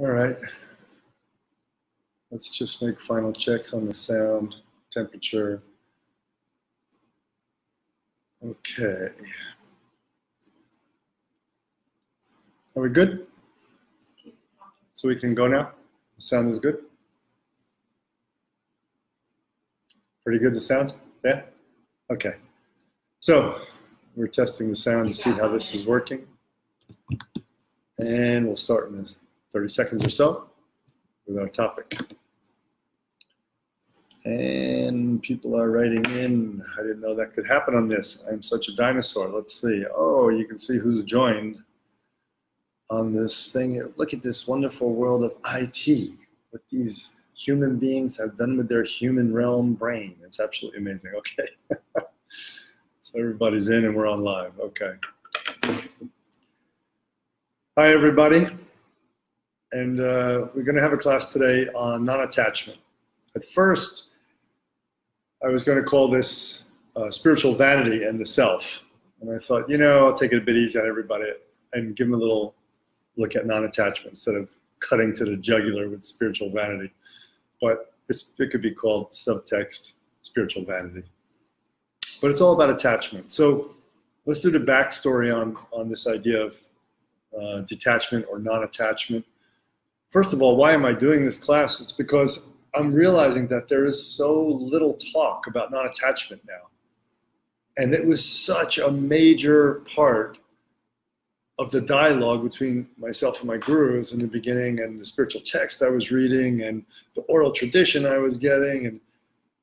All right. Let's just make final checks on the sound, temperature. Okay. Are we good? So we can go now? The sound is good? Pretty good, the sound? Yeah? Okay. So we're testing the sound to see how this is working. And we'll start in 30 seconds or so with our topic. And people are writing in, I didn't know that could happen on this. I'm such a dinosaur. Let's see. Oh, you can see who's joined on this thing here. Look at this wonderful world of IT, what these human beings have done with their human realm brain. It's absolutely amazing. Okay. So everybody's in and we're on live. Okay. Hi, everybody. And we're going to have a class today on non-attachment. At first, I was going to call this spiritual vanity and the self. And I thought, I'll take it a bit easy on everybody and give them a little look at non-attachment instead of cutting to the jugular with spiritual vanity. But it could be called subtext spiritual vanity. But it's all about attachment. So let's do the backstory on this idea of detachment or non-attachment. First of all, why am I doing this class? It's because I'm realizing that there is so little talk about non-attachment now. And it was such a major part of the dialogue between myself and my gurus in the beginning, and the spiritual text I was reading and the oral tradition I was getting. And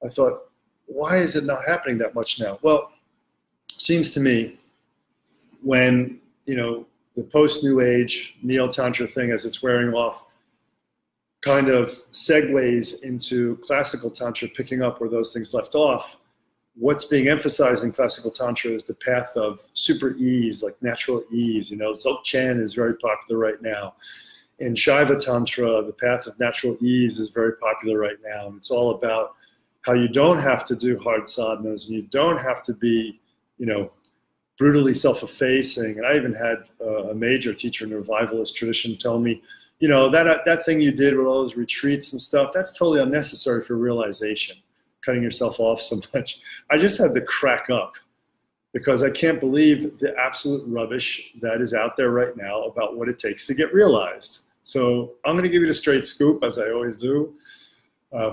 I thought, why is it not happening that much now? Well, it seems to me when, the post-New Age Neo-Tantra thing, as it's wearing off, kind of segues into classical Tantra, picking up where those things left off. What's being emphasized in classical Tantra is the path of super ease, like natural ease. Dzogchen is very popular right now. In Shaiva Tantra, the path of natural ease is very popular right now. And it's all about how you don't have to do hard sadhanas, and you don't have to be, brutally self-effacing. And I even had a major teacher in the revivalist tradition tell me, that thing you did with all those retreats and stuff, that's totally unnecessary for realization, cutting yourself off so much. I just had to crack up because I can't believe the absolute rubbish that is out there right now about what it takes to get realized. So I'm going to give you the straight scoop, as I always do,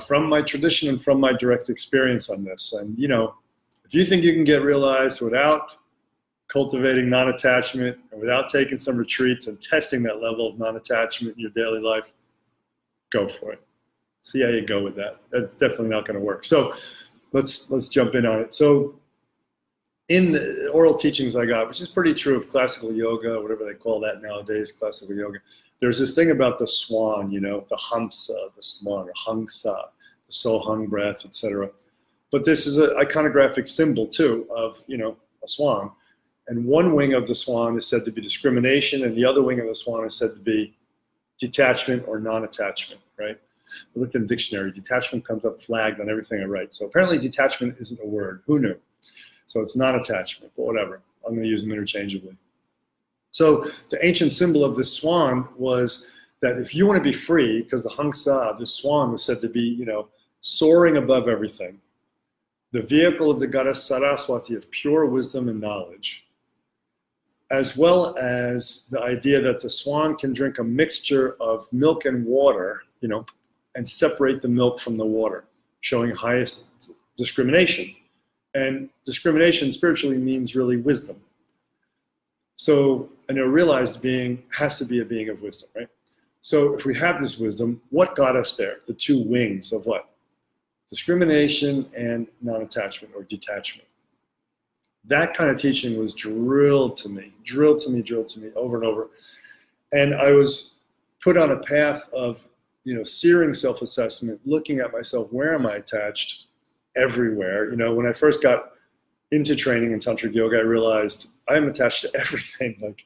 from my tradition and from my direct experience on this. And, if you think you can get realized without cultivating non-attachment and without taking some retreats and testing that level of non-attachment in your daily life, go for it. See how you go with that. That's definitely not going to work. So let's jump in on it. So in the oral teachings I got, which is pretty true of classical yoga, whatever they call that nowadays, classical yoga, there's this thing about the swan, the hamsa, the swan, or hangsa, the sohang breath, etc. But this is an iconographic symbol too of, a swan. And one wing of the swan is said to be discrimination, and the other wing of the swan is said to be detachment or non-attachment, right? I looked in the dictionary. Detachment comes up flagged on everything I write. So apparently detachment isn't a word. Who knew? So it's non-attachment, but whatever. I'm going to use them interchangeably. So the ancient symbol of this swan was that if you want to be free, because the hangsa, the swan, was said to be, soaring above everything, the vehicle of the goddess Saraswati of pure wisdom and knowledge, as well as the idea that the swan can drink a mixture of milk and water, and separate the milk from the water, showing highest discrimination. And discrimination spiritually means really wisdom. So a realized being has to be a being of wisdom, right? So if we have this wisdom, what got us there? The two wings of what? Discrimination and non-attachment or detachment. That kind of teaching was drilled to me over and over. And I was put on a path of, searing self-assessment, looking at myself, where am I attached? Everywhere. When I first got into training in Tantric Yoga, I realized I am attached to everything. Like,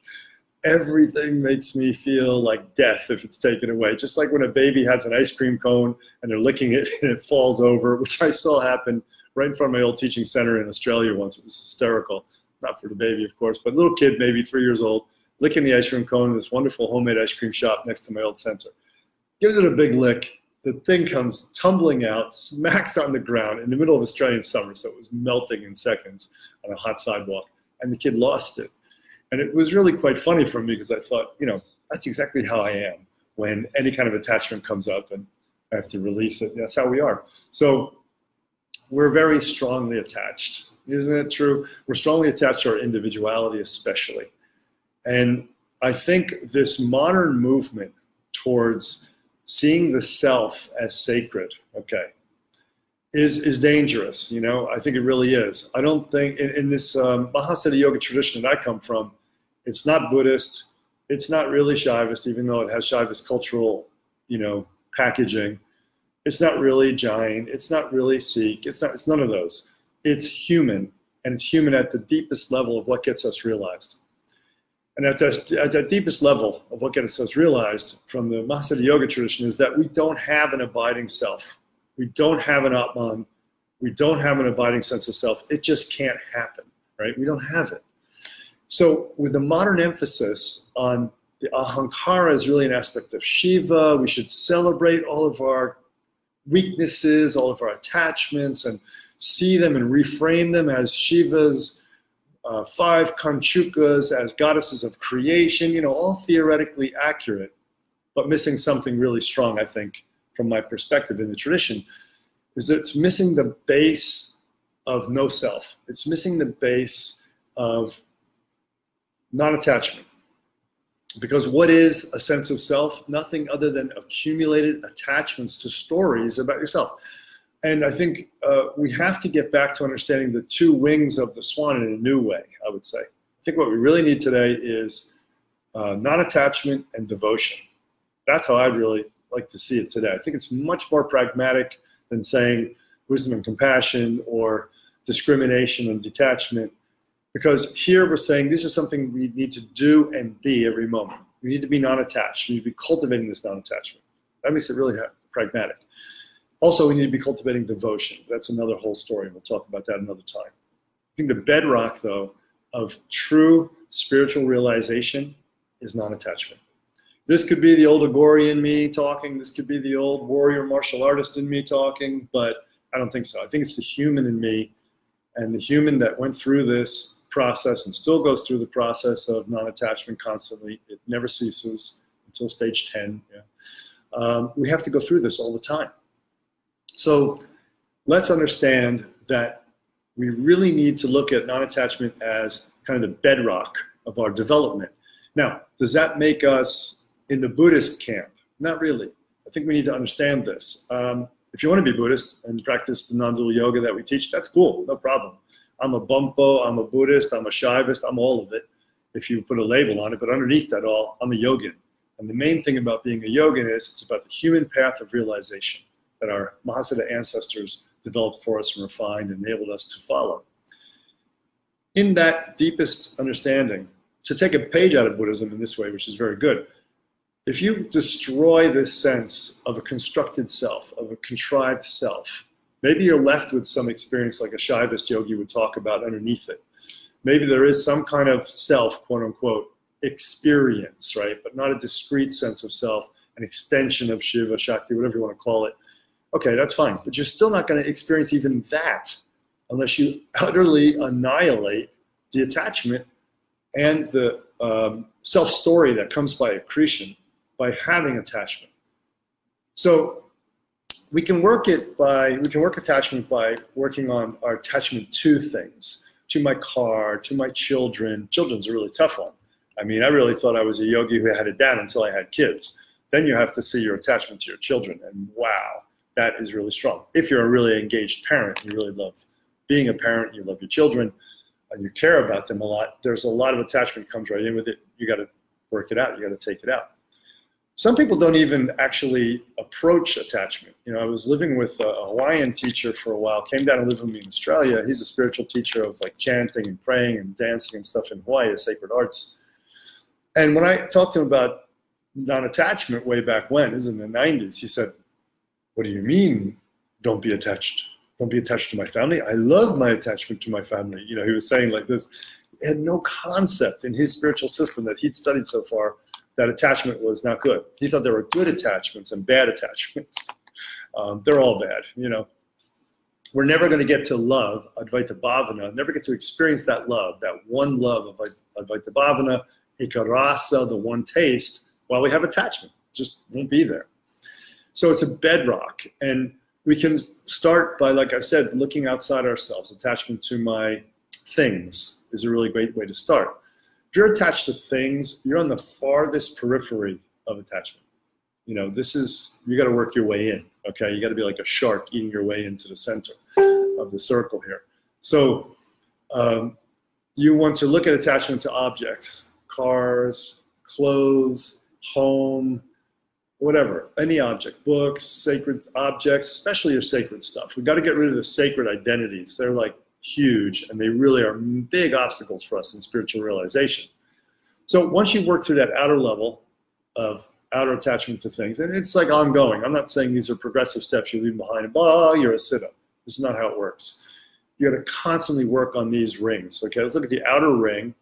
everything makes me feel like death if it's taken away. Just like when a baby has an ice cream cone and they're licking it and it falls over, which I saw happen right in front of my old teaching center in Australia once. It was hysterical. Not for the baby, of course, but a little kid, maybe 3 years old, licking the ice cream cone in this wonderful homemade ice cream shop next to my old center. gives it a big lick. The thing comes tumbling out, smacks on the ground in the middle of Australian summer, so it was melting in seconds on a hot sidewalk, and the kid lost it. And it was really quite funny for me because I thought, you know, that's exactly how I am when any kind of attachment comes up and I have to release it. That's how we are. So we're very strongly attached. Isn't it true? We're strongly attached to our individuality especially. And I think this modern movement towards seeing the self as sacred, okay, is dangerous. You know, I think it really is. I don't think in this Mahasiddha yoga tradition that I come from, it's not Buddhist, it's not really Shaivist, even though it has Shaivist cultural, you know, packaging. It's not really Jain, it's not really Sikh, it's none of those. It's human, and it's human at the deepest level of what gets us realized. And at that deepest level of what gets us realized from the Mahasiddha yoga tradition is that we don't have an abiding self. We don't have an Atman. We don't have an abiding sense of self. It just can't happen, right? We don't have it. So with the modern emphasis on the Ahankara is really an aspect of Shiva. We should celebrate all of our weaknesses, all of our attachments, and see them and reframe them as Shiva's 5 Kanchukas, as goddesses of creation, you know, all theoretically accurate, but missing something really strong, I think, from my perspective in the tradition, is that it's missing the base of no self. It's missing the base of non-attachment. Because what is a sense of self? Nothing other than accumulated attachments to stories about yourself. And I think we have to get back to understanding the 2 wings of the swan in a new way, I would say. I think what we really need today is non-attachment and devotion. That's how I'd really like to see it today. I think it's much more pragmatic than saying wisdom and compassion or discrimination and detachment. Because here we're saying these are something we need to do and be every moment. We need to be non-attached. We need to be cultivating this non-attachment. That makes it really pragmatic. Also, we need to be cultivating devotion. That's another whole story. We'll talk about that another time. I think the bedrock, though, of true spiritual realization is non-attachment. This could be the old Agori in me talking. This could be the old warrior martial artist in me talking, but I don't think so. I think it's the human in me, and the human that went through this process and still goes through the process of non-attachment constantly. It never ceases until stage 10. Yeah. We have to go through this all the time. So let's understand that we really need to look at non-attachment as kind of the bedrock of our development. Now, does that make us in the Buddhist camp? Not really. I think we need to understand this. If you want to be Buddhist and practice the non-dual yoga that we teach, that's cool, no problem. I'm a Bumpo, I'm a Buddhist, I'm a Shaivist, I'm all of it, if you put a label on it. But underneath that all, I'm a yogin. And the main thing about being a yogin is it's about the human path of realization that our Mahasiddha ancestors developed for us and refined and enabled us to follow. In that deepest understanding, to take a page out of Buddhism in this way, which is very good, if you destroy this sense of a constructed self, of a contrived self, maybe you're left with some experience like a Shaivist yogi would talk about underneath it. Maybe there is some kind of self, quote unquote, experience, right? But not a discrete sense of self, an extension of Shiva, Shakti, whatever you want to call it. Okay, that's fine. But you're still not going to experience even that unless you utterly annihilate the attachment and the self-story that comes by accretion, by having attachment. So we can work attachment by working on our attachment to things, to my car, to my children. Children's a really tough one. I mean, I really thought I was a yogi who had it down until I had kids. Then you have to see your attachment to your children, and wow, that is really strong. If you're a really engaged parent, you really love being a parent, you love your children, and you care about them a lot, there's a lot of attachment comes right in with it. You got to work it out. You got to take it out. Some people don't even actually approach attachment. You know, I was living with a Hawaiian teacher for a while, came down and lived with me in Australia. He's a spiritual teacher of like chanting and praying and dancing and stuff in Hawaii, sacred arts. And when I talked to him about non-attachment way back when, this is in the 90s, he said, "What do you mean, don't be attached? Don't be attached to my family? I love my attachment to my family." You know, he was saying like this. He had no concept in his spiritual system that he'd studied so far that attachment was not good. He thought there were good attachments and bad attachments. They're all bad, you know. We're never going to get to love, Advaita Bhavana, never get to experience that love, that one love of Advaita Bhavana, Ekarasa, the one taste, while we have attachment. It just won't be there. So it's a bedrock. And we can start by, like I said, looking outside ourselves. Attachment to my things is a really great way to start. If you're attached to things, you're on the farthest periphery of attachment. You know, this is, you got to work your way in, okay? You got to be like a shark eating your way into the center of the circle here. So you want to look at attachment to objects, cars, clothes, home, whatever, any object, books, sacred objects, especially your sacred stuff. We've got to get rid of the sacred identities. They're like huge, and they really are big obstacles for us in spiritual realization. So once you work through that outer level of outer attachment to things, and it's like ongoing. I'm not saying these are progressive steps you leave behind and, oh, you're a siddha. This is not how it works. You got to constantly work on these rings. Okay, let's look at the outer ring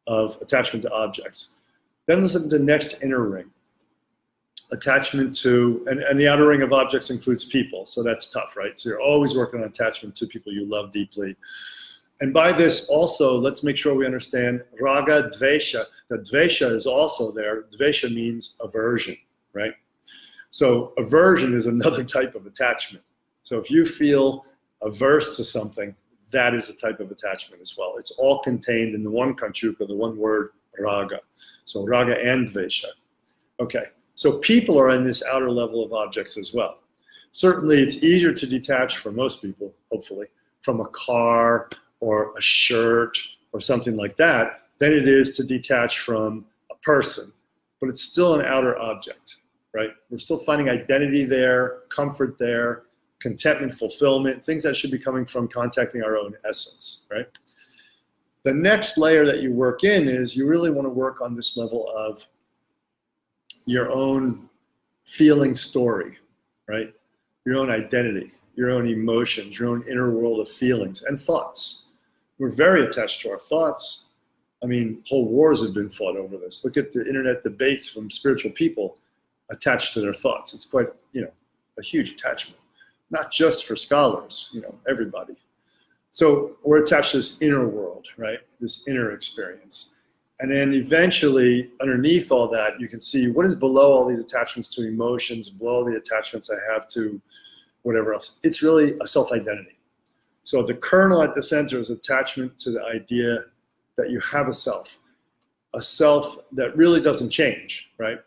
of attachment to objects. Then let's look at the next inner ring. Attachment to, and the outer ring of objects includes people, so that's tough, right? So you're always working on attachment to people you love deeply. And by this also, let's make sure we understand raga, dvesha. The dvesha is also there. Dvesha means aversion, right? So aversion is another type of attachment. So if you feel averse to something, that is a type of attachment as well. It's all contained in the one kanchuka, the one word raga. So raga and dvesha. Okay, so people are in this outer level of objects as well. Certainly it's easier to detach for most people, hopefully, from a car or a shirt or something like that than it is to detach from a person. But it's still an outer object, right? We're still finding identity there, comfort there, contentment, fulfillment, things that should be coming from contacting our own essence, right? The next layer that you work in is you really want to work on this level of your own feeling story, right? Your own identity, your own emotions, your own inner world of feelings and thoughts. We're very attached to our thoughts. I mean, whole wars have been fought over this. Look at the internet debates from spiritual people attached to their thoughts. It's quite, you know, a huge attachment, not just for scholars, you know, everybody. So we're attached to this inner world, right? This inner experience. And then eventually, underneath all that, you can see what is below all these attachments to emotions, below all the attachments I have to whatever else. It's really a self-identity. So the kernel at the center is attachment to the idea that you have a self that really doesn't change, right?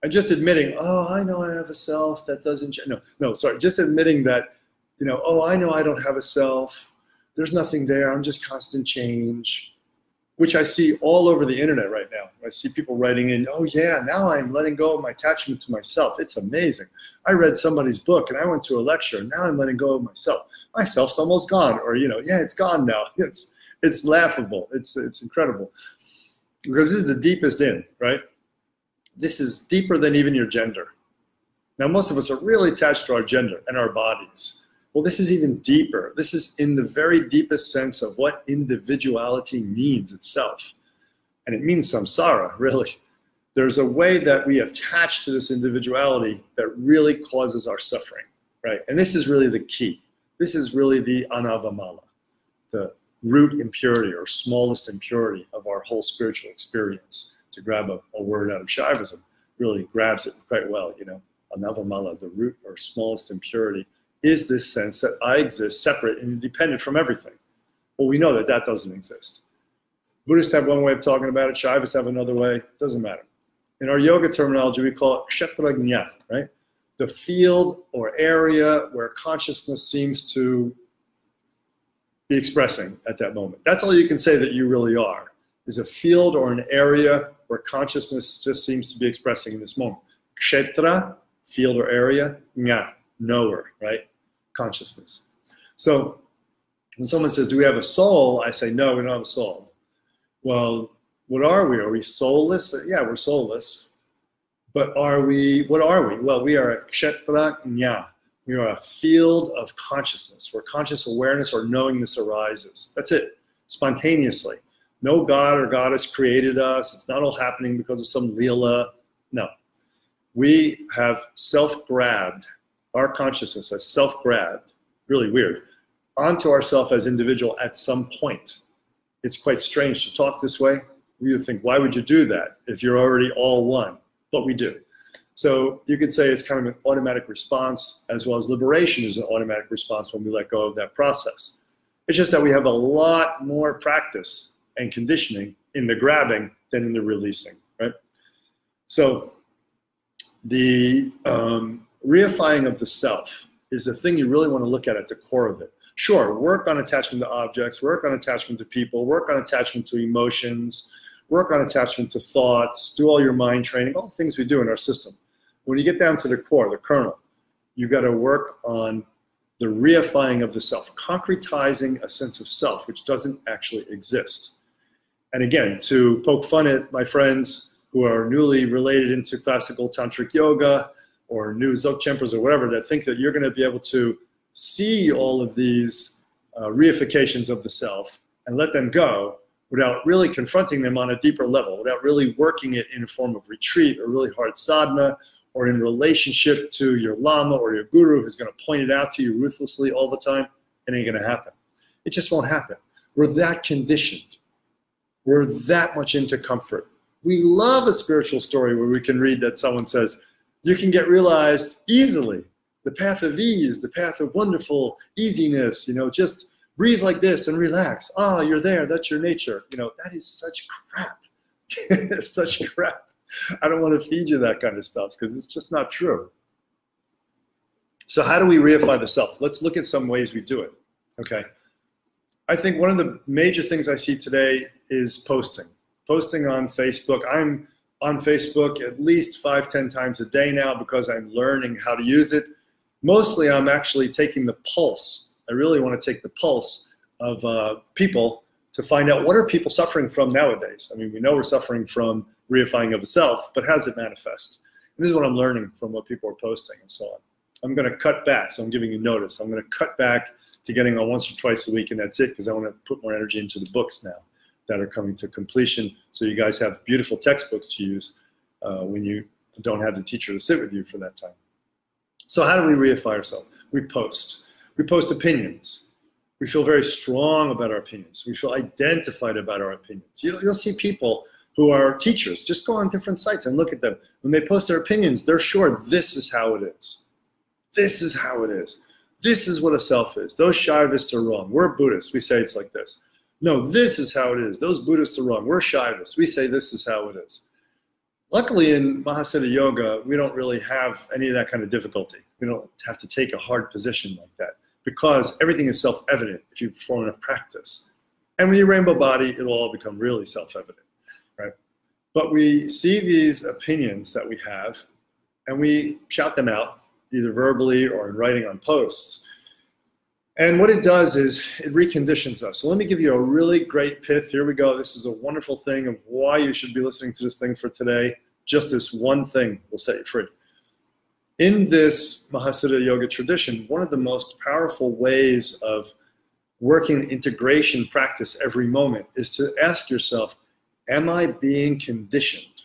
And just admitting, oh, I know I have a self that doesn't change. No, sorry, just admitting that, you know, oh, I know I don't have a self. There's nothing there. I'm just constant change, which I see all over the internet right now. I see people writing in, oh yeah, now I'm letting go of my attachment to myself. It's amazing. I read somebody's book and I went to a lecture. Now I'm letting go of myself. Myself's almost gone, or, you know, yeah, it's gone now. It's laughable. It's incredible. Because this is the deepest in, right? This is deeper than even your gender. Now, most of us are really attached to our gender and our bodies. Well, this is even deeper. This is in the very deepest sense of what individuality means itself. And it means samsara, really. There's a way that we attach to this individuality that really causes our suffering, right? And this is really the key. This is really the anavamala, the root impurity or smallest impurity of our whole spiritual experience. To grab a word out of Shaivism, really grabs it quite well, you know. Anavamala, the root or smallest impurity, is this sense that I exist separate and independent from everything. Well, we know that that doesn't exist. Buddhists have one way of talking about it, Shaivists have another way, it doesn't matter. In our yoga terminology, we call it kshetrajna, right? The field or area where consciousness seems to be expressing at that moment. That's all you can say that you really are, is a field or an area where consciousness just seems to be expressing in this moment. Kshetra, field or area, jna, knower, right? Consciousness. So when someone says, do we have a soul? I say, no, we don't have a soul. Well, what are we? Are we soulless? Yeah, we're soulless. But are we, what are we? Well, we are a kshetra jna. We are a field of consciousness where conscious awareness or knowingness arises. That's it, spontaneously. No god or goddess created us. It's not all happening because of some lila. No. We have self-grabbed, our consciousness has self-grabbed, really weird, onto ourself as individual at some point. It's quite strange to talk this way. We would think, why would you do that if you're already all one? But we do. So you could say it's kind of an automatic response, as well as liberation is an automatic response when we let go of that process. It's just that we have a lot more practice and conditioning in the grabbing than in the releasing, right? So the reifying of the self is the thing you really want to look at the core of it. Sure, work on attachment to objects, work on attachment to people, work on attachment to emotions, work on attachment to thoughts, do all your mind training, all the things we do in our system. When you get down to the core, the kernel, you got to work on the reifying of the self, concretizing a sense of self which doesn't actually exist. And again, to poke fun at my friends who are newly related into classical tantric yoga or new Dzogchempers or whatever that think that you're going to be able to see all of these reifications of the self and let them go without really confronting them on a deeper level, without really working it in a form of retreat or really hard sadhana, or in relationship to your lama or your guru who's going to point it out to you ruthlessly all the time, it ain't going to happen. It just won't happen. We're that conditioned. We're that much into comfort. We love a spiritual story where we can read that someone says, you can get realized easily. The path of ease, the path of wonderful easiness, you know, just breathe like this and relax. Ah, you're there, that's your nature. You know, that is such crap. Such crap. I don't want to feed you that kind of stuff because it's just not true. So how do we reify the self? Let's look at some ways we do it, okay? I think one of the major things I see today is posting. Posting on Facebook. I'm on Facebook at least 5-10 times a day now because I'm learning how to use it. Mostly I'm actually taking the pulse. I really want to take the pulse of people to find out what are people suffering from nowadays. I mean, we know we're suffering from reifying of the self, but how does it manifest? And this is what I'm learning from what people are posting and so on. I'm going to cut back, so I'm giving you notice. I'm going to cut back to getting on once or twice a week, and that's it, because I want to put more energy into the books now that are coming to completion, so you guys have beautiful textbooks to use when you don't have the teacher to sit with you for that time. So how do we reify ourselves? We post. We post opinions. We feel very strong about our opinions. We feel identified about our opinions. You'll see people who are teachers, just go on different sites and look at them. When they post their opinions, they're sure this is how it is. This is how it is. This is what a self is. Those Shaivists are wrong. We're Buddhists. We say it's like this. No, this is how it is. Those Buddhists are wrong. We're Shaivists. We say this is how it is. Luckily in Mahasiddha Yoga, we don't really have any of that kind of difficulty. We don't have to take a hard position like that because everything is self-evident if you perform enough practice. And when you rainbow body, it'll all become really self-evident. Right? But we see these opinions that we have and we shout them out either verbally or in writing on posts. And what it does is it reconditions us. So let me give you a really great pith. Here we go. This is a wonderful thing of why you should be listening to this thing for today. Just this one thing will set you free. In this Mahasiddha Yoga tradition, one of the most powerful ways of working integration practice every moment is to ask yourself, am I being conditioned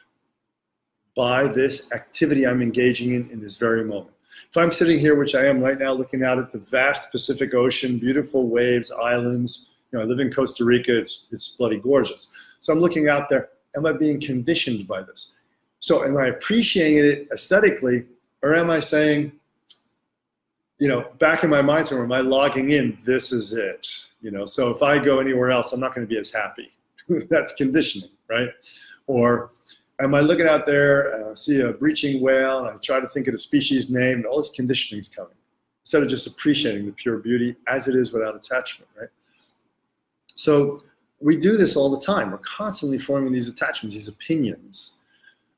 by this activity I'm engaging in this very moment? If I'm sitting here, which I am right now, looking out at the vast Pacific Ocean, beautiful waves, islands, you know, I live in Costa Rica, it's bloody gorgeous. So I'm looking out there, am I being conditioned by this? So am I appreciating it aesthetically, or am I saying, you know, back in my mind somewhere, am I logging in, this is it? You know, so if I go anywhere else, I'm not going to be as happy. That's conditioning, right? Or am I looking out there and I see a breaching whale and I try to think of the species name and all this conditioning is coming instead of just appreciating the pure beauty as it is without attachment, right? So we do this all the time. We're constantly forming these attachments, these opinions.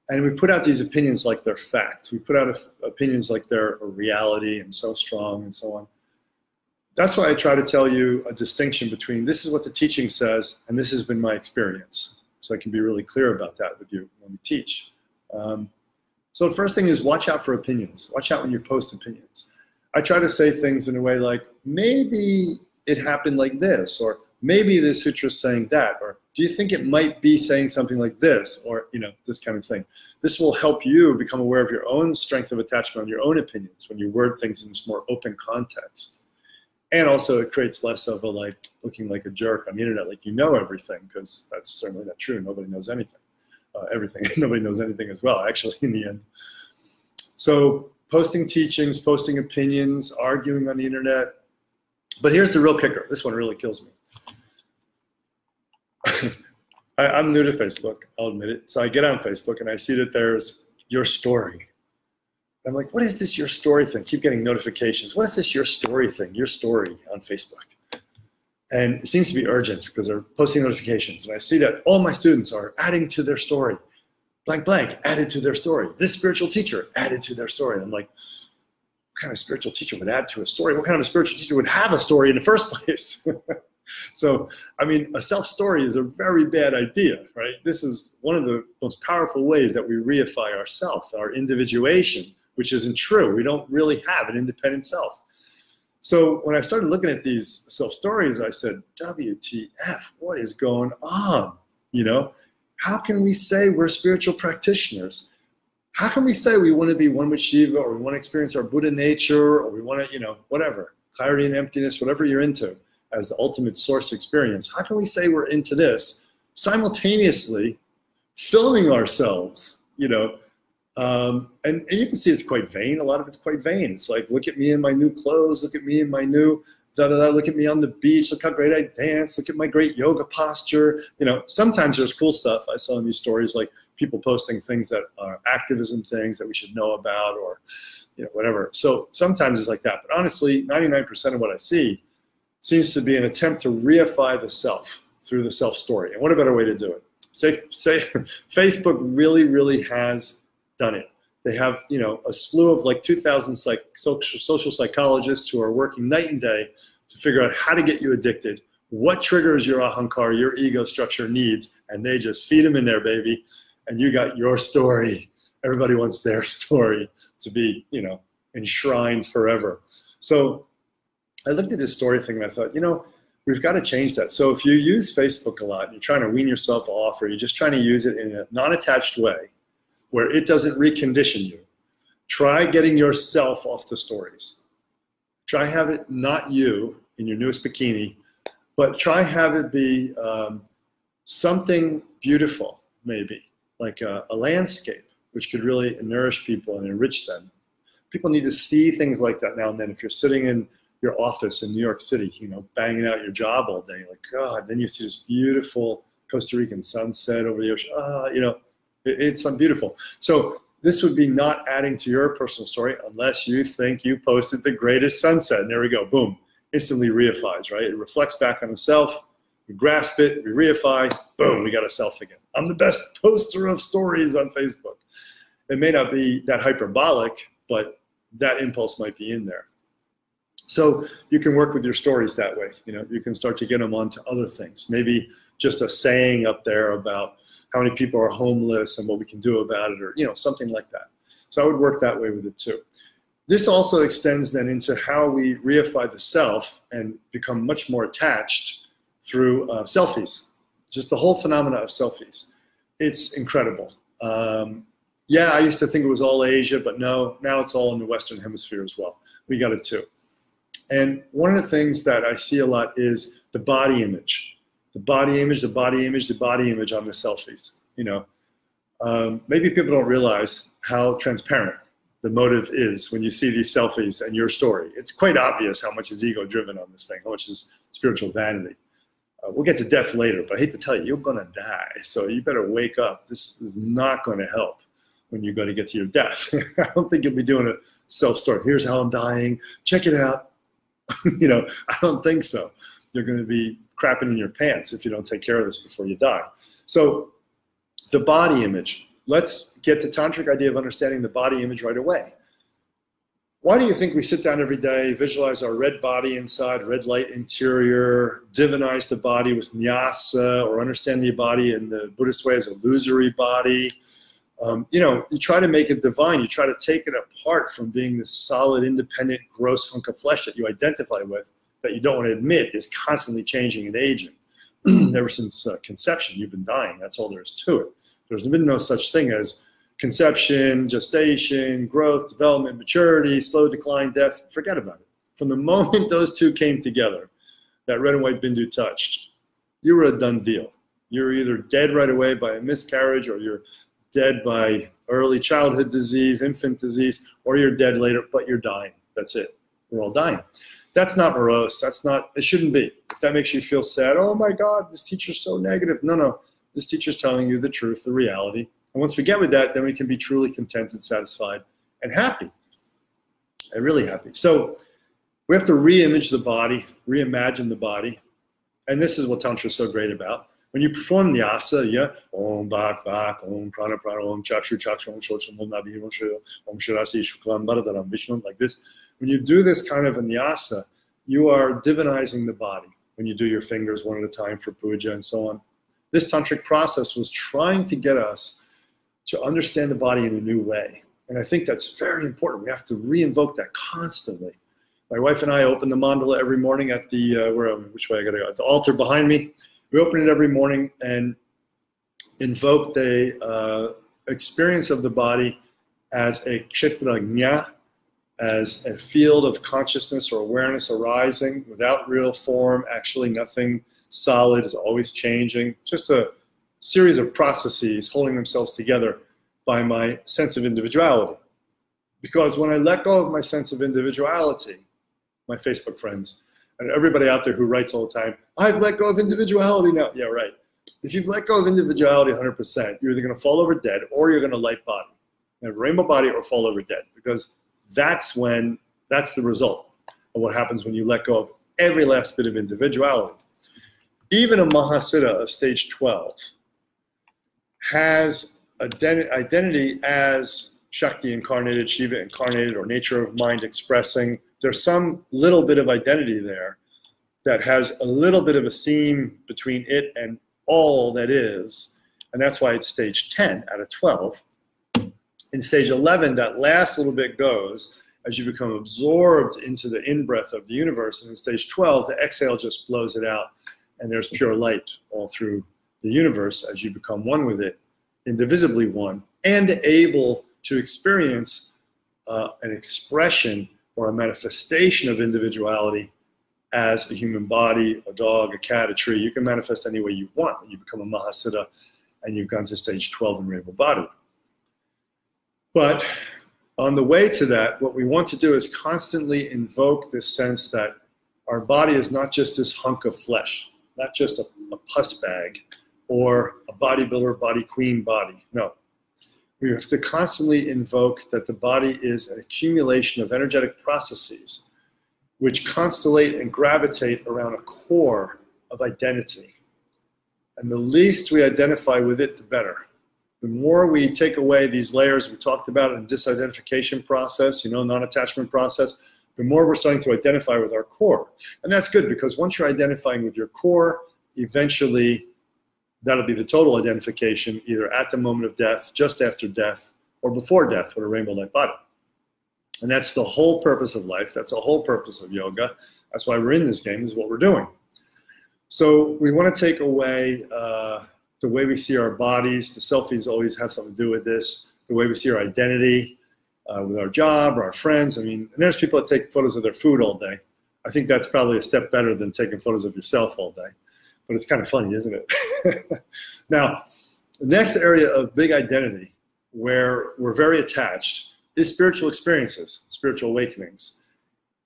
And we put out these opinions like they're fact. We put out opinions like they're a reality and so strong and so on. That's why I try to tell you a distinction between this is what the teaching says and this has been my experience. So I can be really clear about that with you when we teach. So the first thing is watch out for opinions. Watch out when you post opinions. I try to say things in a way like, maybe it happened like this, or maybe this sutra is saying that, or do you think it might be saying something like this, or this kind of thing? This will help you become aware of your own strength of attachment on your own opinions when you word things in this more open context. And also it creates less of a looking like a jerk on the internet, like you know everything, because that's certainly not true. Nobody knows anything. Everything. Nobody knows anything as well, actually, in the end. So posting teachings, posting opinions, arguing on the internet. But here's the real kicker. This one really kills me. I'm new to Facebook, I'll admit it. So I get on Facebook and I see that there's your story. I'm like, what is this your story thing? Keep getting notifications. What is this your story thing? Your story on Facebook. And it seems to be urgent because they're posting notifications. And I see that all my students are adding to their story. Blank, blank, added to their story. This spiritual teacher added to their story. And I'm like, what kind of spiritual teacher would add to a story? What kind of a spiritual teacher would have a story in the first place? So, I mean, a self-story is a very bad idea, right? This is one of the most powerful ways that we reify ourself, our individuation, which isn't true. We don't really have an independent self. So when I started looking at these self-stories, I said, WTF, what is going on? How can we say we're spiritual practitioners? How can we say we want to be one with Shiva, or we want to experience our Buddha nature, or we want to, whatever, clarity and emptiness, whatever you're into as the ultimate source experience? How can we say we're into this simultaneously filming ourselves, and you can see it's quite vain. A lot of it's quite vain. It's like, look at me in my new clothes. Look at me in my new da-da-da. Look at me on the beach. Look how great I dance. Look at my great yoga posture. Sometimes there's cool stuff I saw in these stories, like people posting things that are activism things that we should know about, or whatever. So sometimes it's like that. But honestly, 99% of what I see seems to be an attempt to reify the self through the self story. And what a better way to do it? Say Facebook really, really has done it. They have, a slew of like 2,000 social psychologists who are working night and day to figure out how to get you addicted, what triggers your ahankara, your ego structure needs, and they just feed them in there, baby. And you got your story. Everybody wants their story to be, enshrined forever. So I looked at this story thing and I thought, we've got to change that. So if you use Facebook a lot and you're trying to wean yourself off, or you're just trying to use it in a non-attached way where it doesn't recondition you, try getting yourself off the stories. Try have it not you in your newest bikini, but try have it be something beautiful, maybe like a landscape, which could really nourish people and enrich them. People need to see things like that now and then. If you're sitting in your office in New York City, banging out your job all day, like, God, then you see this beautiful Costa Rican sunset over the ocean. It's beautiful. So this would be not adding to your personal story unless you think you posted the greatest sunset. And there we go, boom, instantly reifies, right? It reflects back on the self. We grasp it, we reify, boom, we got a self again. I'm the best poster of stories on Facebook. It may not be that hyperbolic, but that impulse might be in there. So you can work with your stories that way. You can start to get them onto other things. Maybe just a saying up there about how many people are homeless and what we can do about it, or something like that. So I would work that way with it too. This also extends then into how we reify the self and become much more attached through selfies. Just the whole phenomena of selfies. It's incredible. Yeah, I used to think it was all Asia, but no, now it's all in the Western Hemisphere as well. We got it too. And one of the things that I see a lot is the body image. The body image, the body image, the body image on the selfies. Maybe people don't realize how transparent the motive is when you see these selfies and your story. It's quite obvious how much is ego driven on this thing, how much is spiritual vanity. We'll get to death later, but I hate to tell you, you're gonna die. So you better wake up. This is not gonna help when you're gonna get to your death. I don't think you'll be doing a self-story. Here's how I'm dying, check it out. I don't think so. You're gonna be crapping in your pants if you don't take care of this before you die. So the body image, let's get the tantric idea of understanding the body image right away. Why do you think we sit down every day, visualize our red body inside, red light interior, divinize the body with nyasa, or understand the body in the Buddhist way as a illusory body? You try to make it divine. You try to take it apart from being this solid, independent, gross hunk of flesh that you identify with, that you don't want to admit is constantly changing and aging. ever since conception, you've been dying. That's all there is to it. There's been no such thing as conception, gestation, growth, development, maturity, slow decline, death. Forget about it. From the moment those two came together, that red and white bindu touched, you were a done deal. You're either dead right away by a miscarriage, or you're dead by early childhood disease, infant disease, or you're dead later, but you're dying. That's it. We're all dying. That's not morose. That's not, it shouldn't be. If that makes you feel sad, oh my God, this teacher's so negative. No, no. This teacher's telling you the truth, the reality. And once we get with that, then we can be truly contented, satisfied, and happy. And really happy. So we have to re-image the body, reimagine the body. And this is what Tantra is so great about. When you perform the asa, yeah, Om Bhak Vak, Om Prana Prana, Om Chakshu Chakshu, Om Shocham, Om Nabi, Om Shirasi, Shuklam, Bharadaram, Vishnu, like this. When you do this kind of vinyasa, you are divinizing the body when you do your fingers one at a time for puja and so on. This tantric process was trying to get us to understand the body in a new way. And I think that's very important. We have to re-invoke that constantly. My wife and I open the mandala every morning at the, which way I gotta go? At the altar behind me. We open it every morning and invoke the experience of the body as a kshetra jna, as a field of consciousness or awareness arising without real form, actually nothing solid, is always changing, just a series of processes holding themselves together by my sense of individuality. Because when I let go of my sense of individuality, my Facebook friends, and everybody out there who writes all the time, I've let go of individuality now. Yeah, right. If you've let go of individuality 100%, you're either going to fall over dead or you're going to light body, have rainbow body or fall over dead, because that's the result of what happens when you let go of every last bit of individuality. Even a Mahasiddha of stage 12 has identity as Shakti incarnated, Shiva incarnated, or nature of mind expressing. There's some little bit of identity there that has a little bit of a seam between it and all that is, and that's why it's stage 10 out of 12. In stage 11, that last little bit goes as you become absorbed into the in-breath of the universe, and in stage 12, the exhale just blows it out, and there's pure light all through the universe as you become one with it, indivisibly one, and able to experience an expression or a manifestation of individuality as a human body, a dog, a cat, a tree. You can manifest any way you want when you become a Mahasiddha and you've gone to stage 12 in rainbow body. But on the way to that, what we want to do is constantly invoke this sense that our body is not just this hunk of flesh, not just a pus bag or a bodybuilder, body queen body. No. We have to constantly invoke that the body is an accumulation of energetic processes which constellate and gravitate around a core of identity. And the least we identify with it, the better. The more we take away these layers we talked about in the disidentification process, non-attachment process, the more we're starting to identify with our core. And that's good, because once you're identifying with your core, eventually that'll be the total identification, either at the moment of death, just after death, or before death with a rainbow light body. And that's the whole purpose of life. That's the whole purpose of yoga. That's why we're in this game, is what we're doing. So we want to take away the way we see our bodies. The selfies always have something to do with this. The way we see our identity with our job or our friends. I mean, and there's people that take photos of their food all day. I think that's probably a step better than taking photos of yourself all day. But it's kind of funny, isn't it? Now, the next area of big identity where we're very attached is spiritual experiences, spiritual awakenings.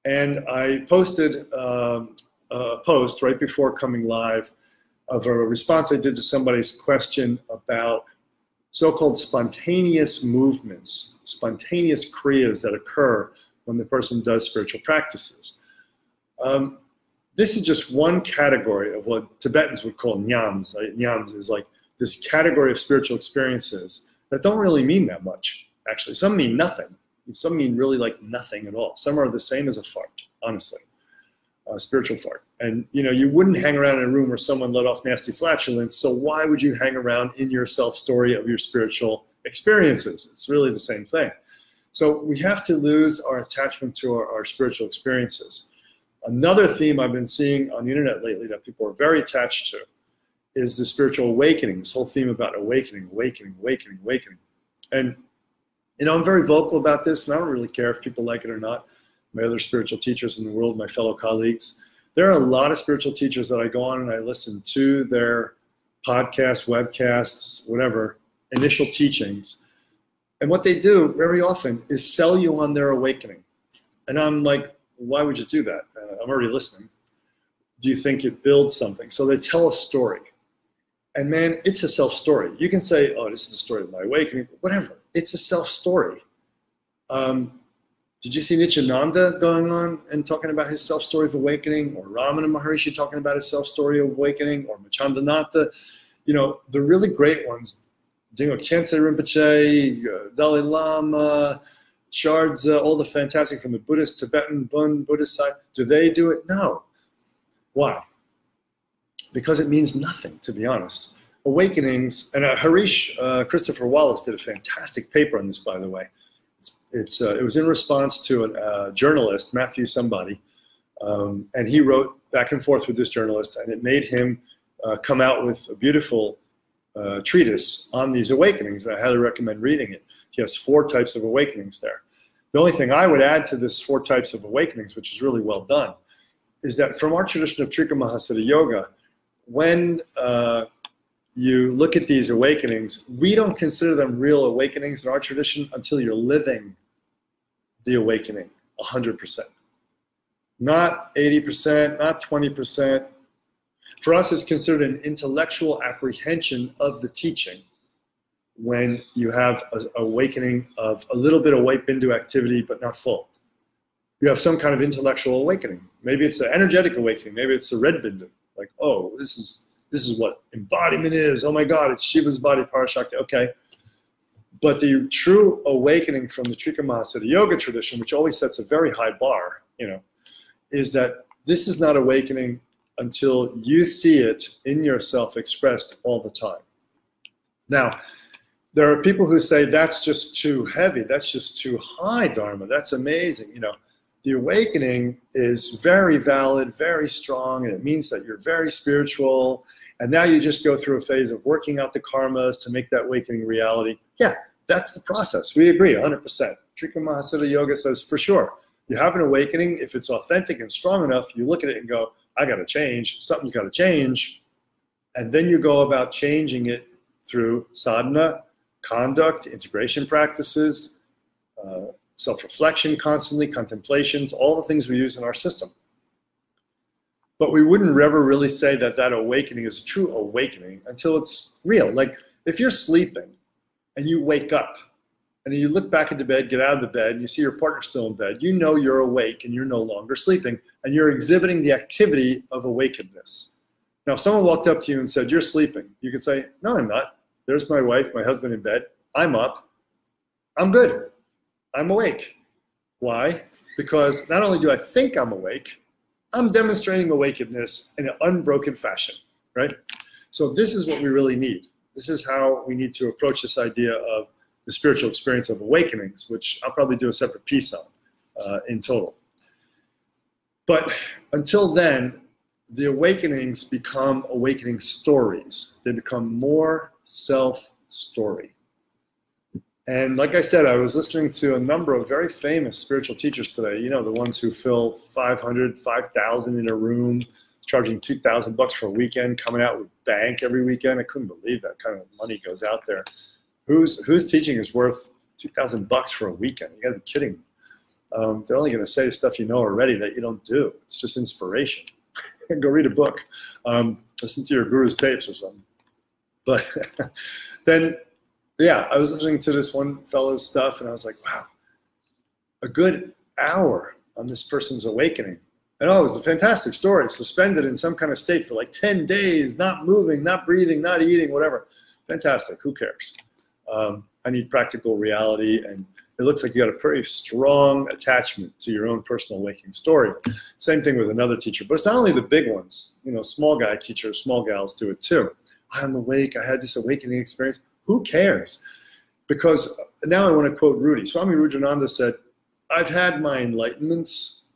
And I posted a post right before coming live of a response I did to somebody's question about so-called spontaneous movements, spontaneous kriyas that occur when the person does spiritual practices. This is just one category of what Tibetans would call nyams. Right? Nyams is like this category of spiritual experiences that don't really mean that much, actually. Some mean nothing. Some mean really like nothing at all. Some are the same as a fart, honestly, a spiritual fart. And you wouldn't hang around in a room where someone let off nasty flatulence, so why would you hang around in your self-story of your spiritual experiences? It's really the same thing. So we have to lose our attachment to our spiritual experiences. Another theme I've been seeing on the internet lately that people are very attached to is the spiritual awakening, this whole theme about awakening, awakening, awakening, awakening. And, you know, I'm very vocal about this, and I don't really care if people like it or not. My other spiritual teachers in the world, my fellow colleagues, there are a lot of spiritual teachers that I go on and I listen to their podcasts, webcasts, whatever, initial teachings. And what they do very often is sell you on their awakening. And I'm like, why would you do that? I'm already listening. Do you think it builds something? So they tell a story. And man, it's a self-story. You can say, oh, this is the story of my awakening, whatever. It's a self-story. Did you see Nityananda going on and talking about his self-story of awakening, or Ramana Maharishi talking about his self-story of awakening, or Machandanatha? You know, the really great ones, Dingo Khyentse Rinpoche, Dalai Lama, Shards, all the fantastic from the Buddhist, Tibetan, Buddhist side. Do they do it? No. Why? Because it means nothing, to be honest. Awakenings, and Harish Christopher Wallace did a fantastic paper on this, by the way. It was in response to a journalist, Matthew somebody, and he wrote back and forth with this journalist, and it made him come out with a beautiful treatise on these awakenings. I highly recommend reading it. He has 4 types of awakenings there. The only thing I would add to this 4 types of awakenings, which is really well done, is that from our tradition of Trikamahasiddha Yoga, when you look at these awakenings, we don't consider them real awakenings in our tradition until you're living the awakening 100%. Not 80%, not 20%. For us, it's considered an intellectual apprehension of the teaching when you have an awakening of a little bit of white bindu activity, but not full. You have some kind of intellectual awakening. Maybe it's an energetic awakening. Maybe it's a red bindu. Like, oh, this is what embodiment is. Oh my God, it's Shiva's body, Parashakti. Okay. But the true awakening from the Trikamahasiddha Yoga tradition, which always sets a very high bar, you know, is that this is not awakening until you see it in yourself expressed all the time. Now, there are people who say that's just too heavy, that's just too high, Dharma, that's amazing. You know, the awakening is very valid, very strong, and it means that you're very spiritual, and now you just go through a phase of working out the karmas to make that awakening reality. Yeah, that's the process. We agree 100%. Trikamahasiddha Yoga says for sure, you have an awakening. If it's authentic and strong enough, you look at it and go, I got to change. Something's got to change. And then you go about changing it through sadhana, conduct, integration practices, self-reflection constantly, contemplations, all the things we use in our system. But we wouldn't ever really say that that awakening is a true awakening until it's real. Like if you're sleeping and you wake up and you look back into bed, get out of the bed, and you see your partner still in bed, you know you're awake and you're no longer sleeping, and you're exhibiting the activity of awakenedness. Now, if someone walked up to you and said, you're sleeping, you could say, no, I'm not. There's my wife, my husband in bed. I'm up. I'm good. I'm awake. Why? Because not only do I think I'm awake, I'm demonstrating awakenedness in an unbroken fashion, right? So this is what we really need. This is how we need to approach this idea of the spiritual experience of awakenings, which I'll probably do a separate piece on in total. But until then, the awakenings become awakening stories. They become more self-story. And like I said, I was listening to a number of very famous spiritual teachers today, you know, the ones who fill 500, 5,000 in a room, charging $2,000 for a weekend, coming out with bank every weekend. I couldn't believe that kind of money goes out there. Whose teaching is worth $2,000 for a weekend? You gotta be kidding me. They're only gonna say stuff you know already that you don't do. It's just inspiration. Go read a book. Listen to your guru's tapes or something. But then, yeah, I was listening to this one fellow's stuff and I was like, wow, a good hour on this person's awakening. And oh, it was a fantastic story. Suspended in some kind of state for like 10 days, not moving, not breathing, not eating, whatever. Fantastic, who cares? I need practical reality, and it looks like you got a pretty strong attachment to your own personal awakening story. Same thing with another teacher, but it's not only the big ones. You know, small guy teachers, small gals do it too. I'm awake, I had this awakening experience. Who cares? Because now I want to quote Rudy. Swami Rujananda said, I've had my enlightenments.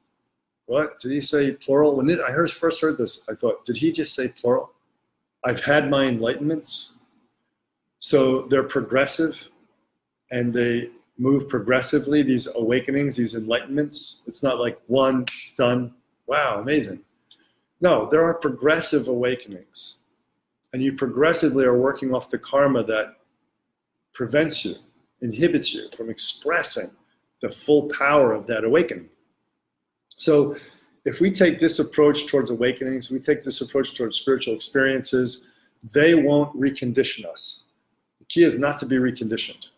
What? Did he say plural? When I first heard this, I thought, did he just say plural? I've had my enlightenments. So they're progressive and they move progressively, these awakenings, these enlightenments. It's not like one, done, wow, amazing. No, there are progressive awakenings. And you progressively are working off the karma that prevents you, inhibits you from expressing the full power of that awakening. So if we take this approach towards awakenings, we take this approach towards spiritual experiences, they won't recondition us. The key is not to be reconditioned.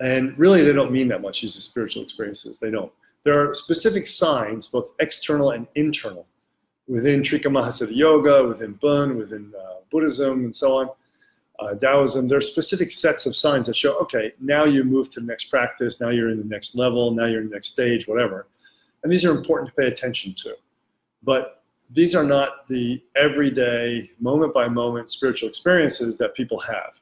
And really, they don't mean that much, these spiritual experiences. They don't. There are specific signs, both external and internal, within Trika Mahasiddha Yoga, within Bön, within Buddhism, and so on, Taoism. There are specific sets of signs that show, okay, now you move to the next practice, now you're in the next level, now you're in the next stage, whatever. And these are important to pay attention to. But these are not the everyday, moment-by-moment spiritual experiences that people have.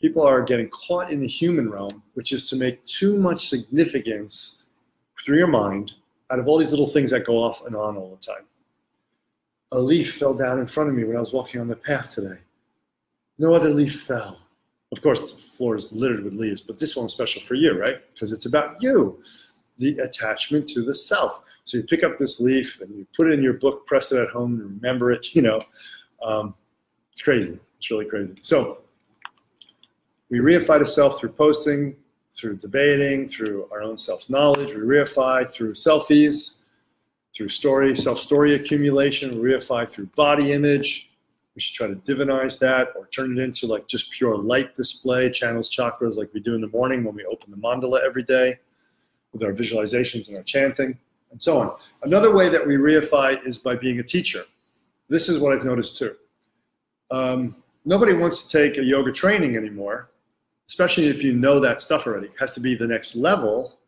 People are getting caught in the human realm, which is to make too much significance through your mind out of all these little things that go off and on all the time. A leaf fell down in front of me when I was walking on the path today. No other leaf fell. Of course, the floor is littered with leaves, but this one's special for you, right? Because it's about you, the attachment to the self. So you pick up this leaf and you put it in your book, press it at home, and remember it, you know. It's crazy. It's really crazy. So we reify the self through posting, through debating, through our own self-knowledge. We reify through selfies, through story, self-story accumulation. We reify through body image. We should try to divinize that or turn it into like just pure light display, channels, chakras, like we do in the morning when we open the mandala every day with our visualizations and our chanting, and so on. Another way that we reify is by being a teacher. This is what I've noticed too. Nobody wants to take a yoga training anymore, especially if you know that stuff already. It has to be the next level.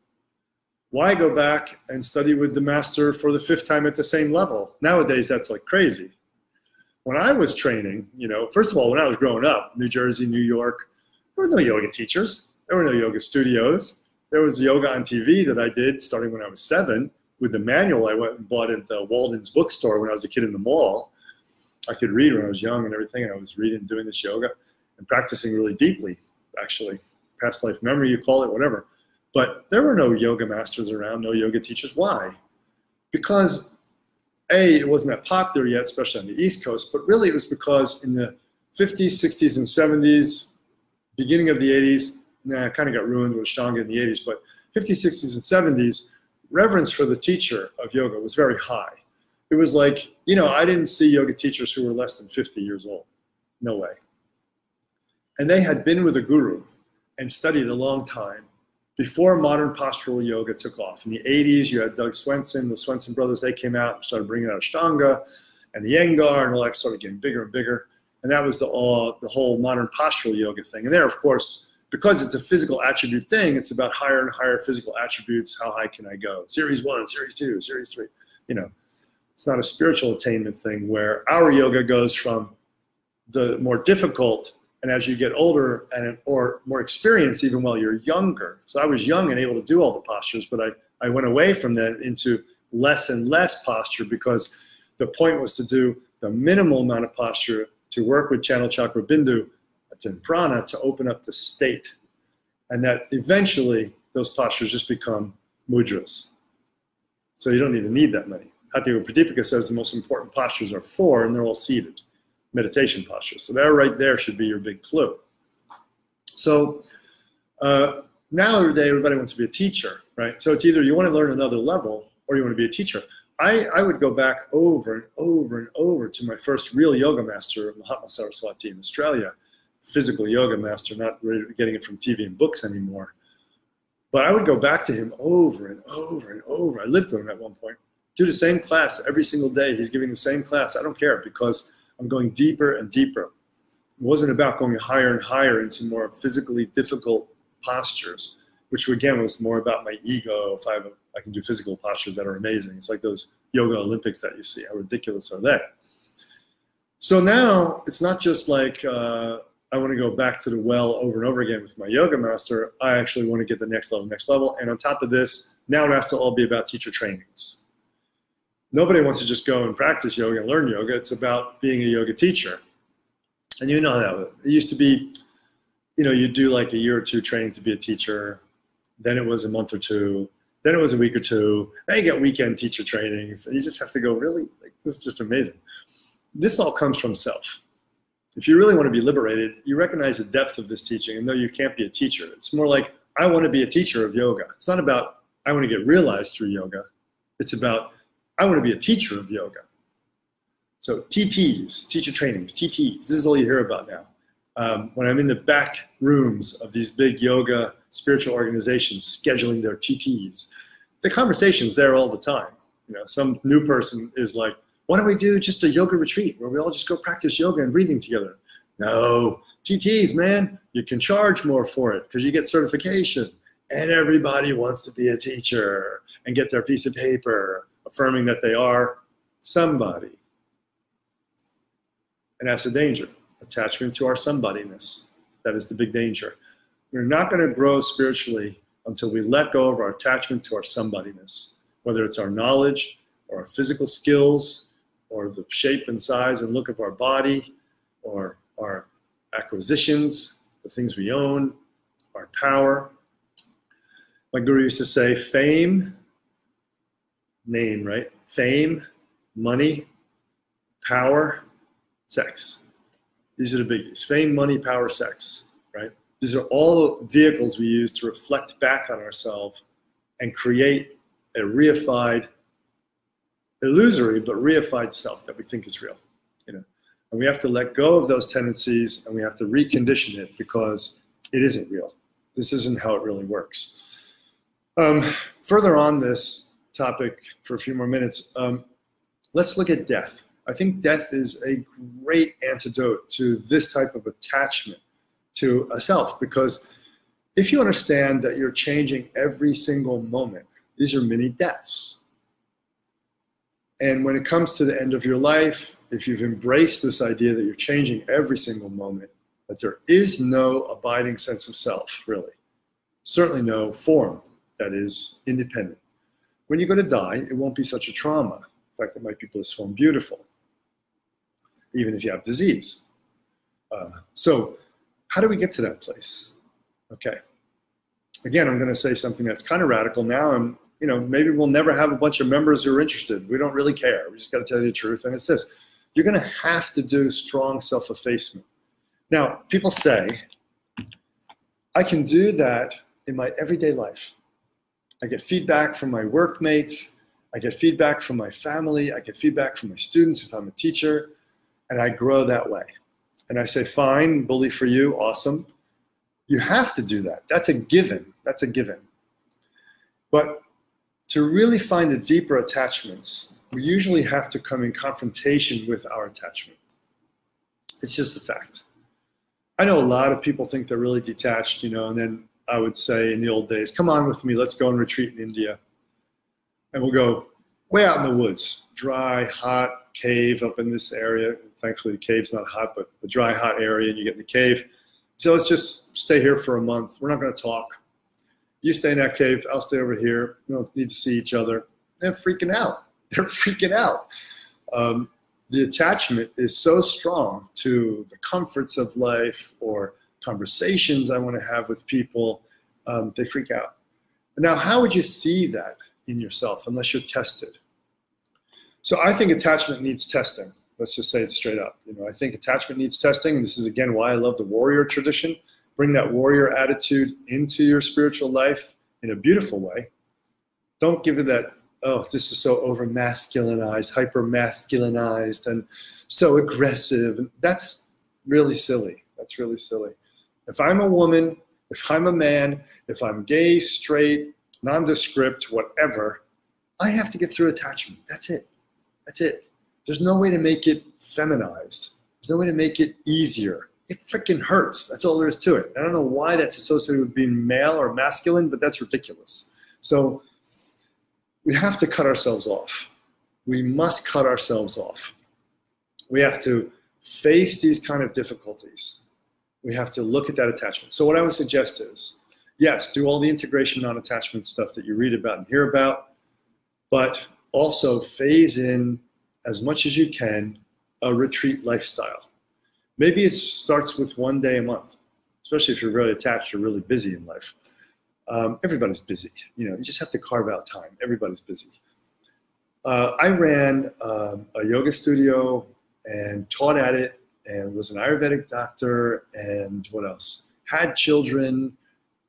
Why go back and study with the master for the 5th time at the same level? Nowadays, that's like crazy. When I was training, you know, first of all, when I was growing up, New Jersey, New York, there were no yoga teachers. There were no yoga studios. There was yoga on TV that I did starting when I was 7 with the manual I went and bought at the Walden's bookstore when I was a kid in the mall. I could read when I was young and everything, and I was reading and doing this yoga and practicing really deeply, actually. Past life memory, you call it, whatever. But there were no yoga masters around, no yoga teachers. Why? Because A, it wasn't that popular yet, especially on the East Coast, but really it was because in the 50s, 60s, and 70s, beginning of the 80s, it kind of got ruined with Ashtanga in the 80s, but 50s, 60s, and 70s, reverence for the teacher of yoga was very high. It was like, you know, I didn't see yoga teachers who were less than 50 years old. No way. And they had been with a guru and studied a long time before modern postural yoga took off. In the 80s, you had Doug Swenson, the Swenson brothers, they came out and started bringing out Ashtanga and the Iyengar, and all that started getting bigger and bigger. And that was the whole modern postural yoga thing. And there, of course, because it's a physical attribute thing, it's about higher and higher physical attributes. How high can I go? Series 1, Series 2, Series 3. You know, it's not a spiritual attainment thing where our yoga goes from the more difficult, and as you get older or more experienced, even while you're younger. So I was young and able to do all the postures, but I went away from that into less and less posture because the point was to do the minimal amount of posture to work with channel chakra bindu to prana to open up the state. And that eventually those postures just become mudras. So you don't even need that many. Hatha Pradipika says the most important postures are 4 and they're all seated. Meditation postures. So that right there should be your big clue. So nowadays everybody wants to be a teacher, right? So it's either you want to learn another level or you want to be a teacher. I would go back over and over and over to my first real yoga master, Mahatma Saraswati in Australia, physical yoga master, not really getting it from TV and books anymore. But I would go back to him over and over and over. I lived with him at one point. Do the same class every single day. He's giving the same class. I don't care because I'm going deeper and deeper. It wasn't about going higher and higher into more physically difficult postures, which again was more about my ego. If I can do physical postures that are amazing. It's like those yoga Olympics that you see. How ridiculous are they? So now it's not just like I want to go back to the well over and over again with my yoga master. I actually want to get the next level. And on top of this, now it has to all be about teacher trainings. Nobody wants to just go and practice yoga and learn yoga. It's about being a yoga teacher. And you know that it used to be, you do like a year or two training to be a teacher. Then it was a month or two. Then it was a week or two. Now you get weekend teacher trainings. And you just have to go, really? Like, this is just amazing. This all comes from self. If you really want to be liberated, you recognize the depth of this teaching and know you can't be a teacher. It's more like, I want to be a teacher of yoga. It's not about, I want to get realized through yoga. It's about, I want to be a teacher of yoga. So TTs, teacher trainings, TTs, this is all you hear about now. When I'm in the back rooms of these big yoga spiritual organizations scheduling their TTs, the conversation's there all the time. Some new person is like, why don't we do just a yoga retreat where we all just go practice yoga and breathing together? No, TTs, man, you can charge more for it because you get certification. And everybody wants to be a teacher and get their piece of paper affirming that they are somebody. And that's the danger, attachment to our somebodyness. That is the big danger. We're not going to grow spiritually until we let go of our attachment to our somebodyness, whether it's our knowledge or our physical skills or the shape and size and look of our body or our acquisitions, the things we own, our power. My guru used to say, fame, name, right? Fame, money, power, sex. These are the biggies. Fame, money, power, sex, right? These are all vehicles we use to reflect back on ourselves and create a reified, illusory, but reified self that we think is real, And we have to let go of those tendencies and we have to recondition it because it isn't real. This isn't how it really works. Further on this topic for a few more minutes, let's look at death. I think death is a great antidote to this type of attachment to a self, because if you understand that you're changing every single moment, these are mini deaths. And when it comes to the end of your life, if you've embraced this idea that you're changing every single moment, that there is no abiding sense of self, really, certainly no form that is independent. When you go to die, it won't be such a trauma. In fact, it might be blissful and beautiful, even if you have disease. So how do we get to that place? Okay. Again, I'm going to say something that's kind of radical now, and maybe we'll never have a bunch of members who are interested. We don't really care. We just got to tell you the truth. And it's this: you're going to have to do strong self-effacement. Now, people say, I can do that in my everyday life. I get feedback from my workmates. I get feedback from my family. I get feedback from my students if I'm a teacher, and I grow that way. And I say, fine, bully for you, awesome. You have to do that. That's a given. That's a given. But to really find the deeper attachments, we usually have to come in confrontation with our attachment. It's just a fact. I know a lot of people think they're really detached, and then I would say in the old days, come on with me, let's go and retreat in India. And we'll go way out in the woods, dry, hot cave up in this area. Thankfully, the cave's not hot, but the dry, hot area, and you get in the cave. So let's just stay here for a month. We're not going to talk. You stay in that cave, I'll stay over here. We don't need to see each other. They're freaking out. They're freaking out. The attachment is so strong to the comforts of life or conversations I want to have with people, they freak out. Now, how would you see that in yourself unless you're tested? So I think attachment needs testing. Let's just say it straight up. I think attachment needs testing, and this is, again, why I love the warrior tradition. Bring that warrior attitude into your spiritual life in a beautiful way. Don't give it that, oh, this is so over-masculinized, hyper-masculinized, and so aggressive. That's really silly. That's really silly. If I'm a woman, if I'm a man, if I'm gay, straight, nondescript, whatever, I have to get through attachment. That's it. That's it. There's no way to make it feminized. There's no way to make it easier. It freaking hurts. That's all there is to it. I don't know why that's associated with being male or masculine, but that's ridiculous. So we have to cut ourselves off. We must cut ourselves off. We have to face these kind of difficulties. We have to look at that attachment. So what I would suggest is, yes, do all the integration non-attachment stuff that you read about and hear about, but also phase in as much as you can a retreat lifestyle. Maybe it starts with 1 day a month, especially if you're really attached or really busy in life. Everybody's busy. You just have to carve out time. Everybody's busy. I ran a yoga studio and taught at it and was an Ayurvedic doctor and what else? Had children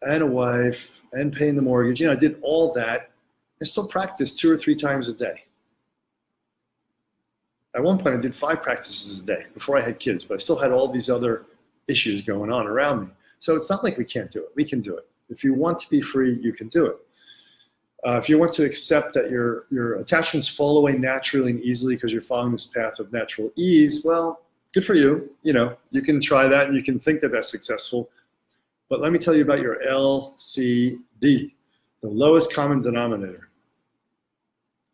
and a wife and paying the mortgage. I did all that and still practiced 2 or 3 times a day. At one point, I did 5 practices a day before I had kids, but I still had all these other issues going on around me. So it's not like we can't do it. We can do it. If you want to be free, you can do it. If you want to accept that your attachments fall away naturally and easily because you're following this path of natural ease, well, good for you. You can try that and you can think that that's successful. But let me tell you about your LCD, the lowest common denominator.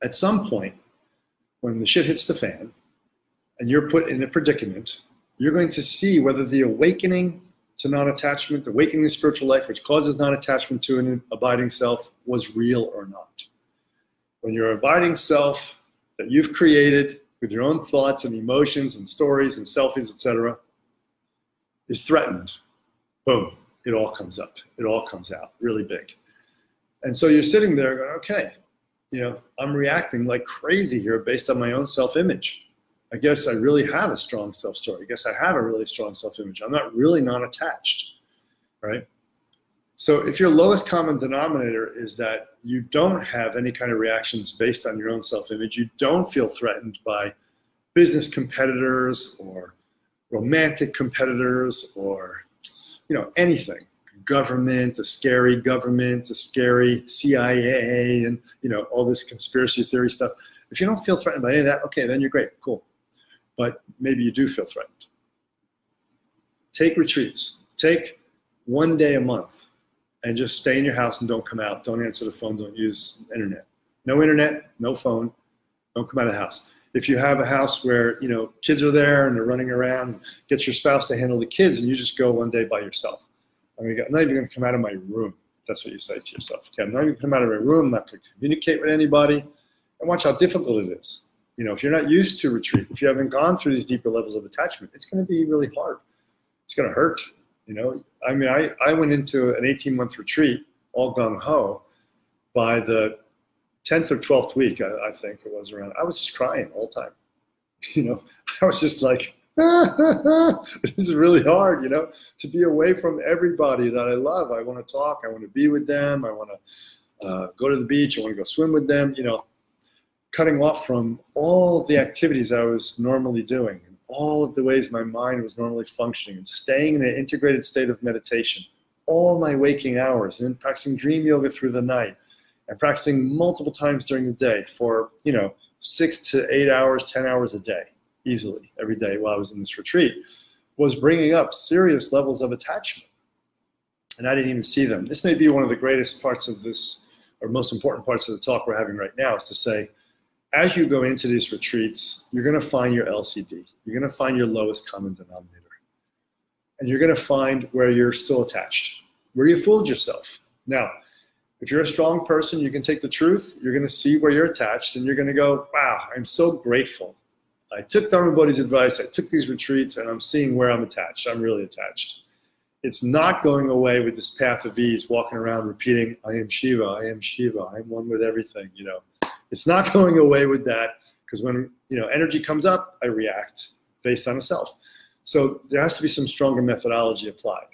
At some point, when the shit hits the fan and you're put in a predicament, you're going to see whether the awakening to non-attachment, the awakening to spiritual life, which causes non-attachment to an abiding self, was real or not. When your abiding self that you've created with your own thoughts and emotions and stories and selfies, etc., is threatened, boom, it all comes up. It all comes out really big. And so you're sitting there going, okay, I'm reacting like crazy here based on my own self-image. I guess I really have a strong self-story. I guess I have a really strong self-image. I'm not really non-attached, right? So if your lowest common denominator is that you don't have any kind of reactions based on your own self-image, you don't feel threatened by business competitors or romantic competitors or, anything. Government, a scary CIA, and all this conspiracy theory stuff. If you don't feel threatened by any of that, okay, then you're great, cool. But maybe you do feel threatened. Take retreats. Take 1 day a month and just stay in your house and don't come out. Don't answer the phone. Don't use internet. No internet, no phone. Don't come out of the house. If you have a house where kids are there and they're running around, get your spouse to handle the kids and you just go 1 day by yourself. I'm not even going to come out of my room. That's what you say to yourself. Okay, I'm not even going to come out of my room. I'm not going to communicate with anybody. And watch how difficult it is. If you're not used to retreat, if you haven't gone through these deeper levels of attachment, it's going to be really hard. It's going to hurt. I went into an 18-month retreat, all gung-ho. By the 10th or 12th week, I think it was around, I was just crying all the time. I was just like, this is really hard, to be away from everybody that I love. I want to talk. I want to be with them. I want to go to the beach. I want to go swim with them, cutting off from all the activities I was normally doing and all of the ways my mind was normally functioning and staying in an integrated state of meditation all my waking hours and then practicing dream yoga through the night and practicing multiple times during the day for, 6 to 8 hours, 10 hours a day, easily every day while I was in this retreat, was bringing up serious levels of attachment. And I didn't even see them. This may be one of the greatest parts of this, or most important parts of the talk we're having right now, is to say, as you go into these retreats, you're going to find your LCD. You're going to find your lowest common denominator. And you're going to find where you're still attached, where you fooled yourself. Now, if you're a strong person, you can take the truth. You're going to see where you're attached, and you're going to go, wow, I'm so grateful. I took Dharma Bodhi's advice. I took these retreats, and I'm seeing where I'm attached. I'm really attached. It's not going away with this path of ease, walking around repeating, I am Shiva, I am Shiva, I'm one with everything, It's not going away with that, because when energy comes up, I react based on a self. So there has to be some stronger methodology applied.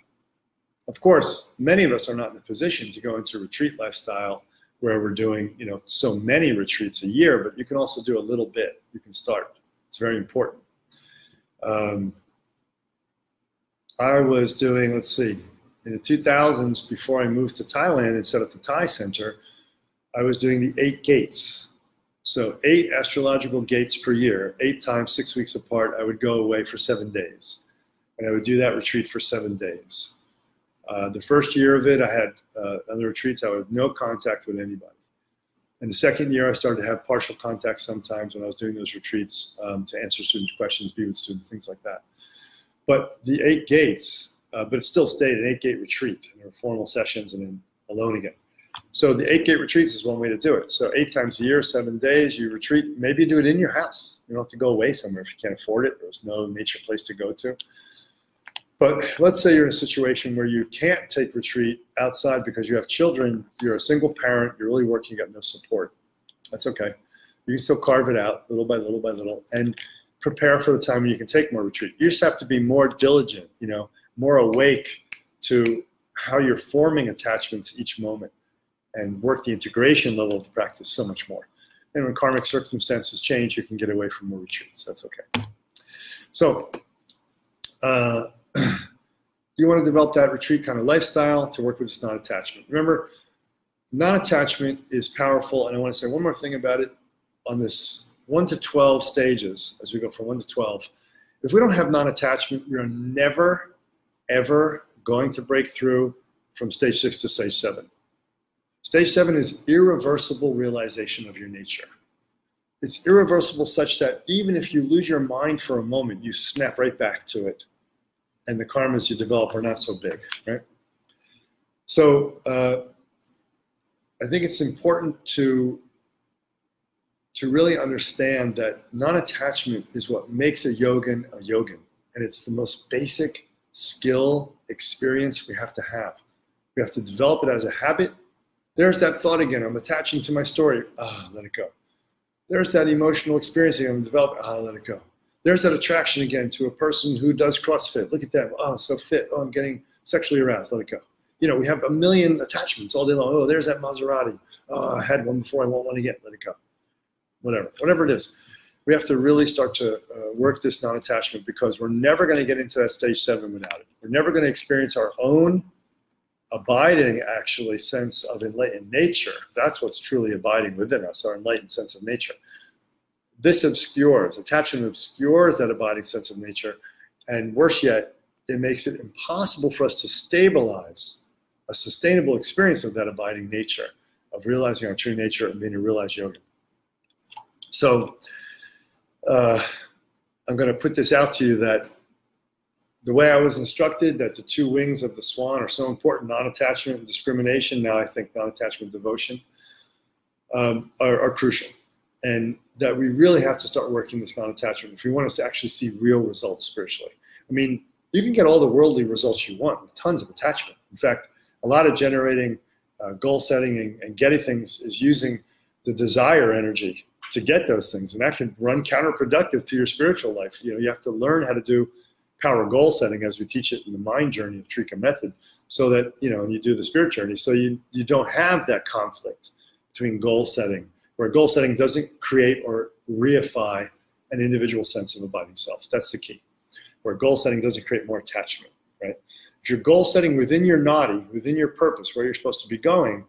Of course, many of us are not in a position to go into a retreat lifestyle where we're doing so many retreats a year, but you can also do a little bit. You can start. It's very important. I was doing, let's see, in the 2000s, before I moved to Thailand and set up the Thai Center, I was doing the 8 gates. So 8 astrological gates per year, 8 times 6 weeks apart. I would go away for 7 days. And I would do that retreat for 7 days. The first year of it, I had other retreats. I would have no contact with anybody. And the second year, I started to have partial contact sometimes when I was doing those retreats to answer student questions, be with students, things like that. But the 8 gates, but it still stayed an 8-gate retreat. And there were formal sessions and then alone again. So the 8-gate retreats is one way to do it. So 8 times a year, 7 days, you retreat. Maybe you do it in your house. You don't have to go away somewhere if you can't afford it. There's no nature place to go to. But let's say you're in a situation where you can't take retreat outside because you have children, you're a single parent, you're really working, you got no support. That's okay. You can still carve it out little by little by little and prepare for the time when you can take more retreat. You just have to be more diligent, you know, more awake to how you're forming attachments each moment and work the integration level of the practice so much more. And when karmic circumstances change, you can get away from more retreats. That's okay. So, you want to develop that retreat kind of lifestyle to work with this non-attachment. Remember, non-attachment is powerful, and I want to say one more thing about it on this 1 to 12 stages, as we go from 1 to 12. If we don't have non-attachment, we are never, ever going to break through from stage 6 to stage 7. Stage 7 is irreversible realization of your nature. It's irreversible such that even if you lose your mind for a moment, you snap right back to it. And the karmas you develop are not so big, right? So I think it's important to really understand that non-attachment is what makes a yogin a yogin. And it's the most basic skill, experience we have to have. We have to develop it as a habit. There's that thought again, I'm attaching to my story. Let it go. There's that emotional experience again, I'm developing. Let it go. There's that attraction again to a person who does CrossFit. Look at them. Oh, so fit. Oh, I'm getting sexually aroused. Let it go. You know, we have a million attachments all day long. Oh, there's that Maserati. Oh, I had one before. I want one again. Let it go. Whatever it is. We have to really start to work this non-attachment because we're never going to get into that stage 7 without it. We're never going to experience our own abiding, actually, sense of enlightened nature. That's what's truly abiding within us, our enlightened sense of nature. This attachment obscures that abiding sense of nature, and worse yet, it makes it impossible for us to stabilize a sustainable experience of that abiding nature, of realizing our true nature and being a realized yogi. So I'm going to put this out to you that the way I was instructed, that the 2 wings of the swan are so important, non-attachment and discrimination, now I think non-attachment devotion, are crucial. And that we really have to start working this non-attachment if we want us to actually see real results spiritually. I mean, you can get all the worldly results you want with tons of attachment. In fact, a lot of generating goal setting and getting things is using the desire energy to get those things. And that can run counterproductive to your spiritual life. You know, you have to learn how to do power goal setting as we teach it in the mind journey of Trika method, so that, you know, and you do the spirit journey, so you don't have that conflict between goal setting, where goal setting doesn't create or reify an individual sense of abiding self. That's the key. Where goal setting doesn't create more attachment, right? If you're goal setting within your nadi, within your purpose, where you're supposed to be going,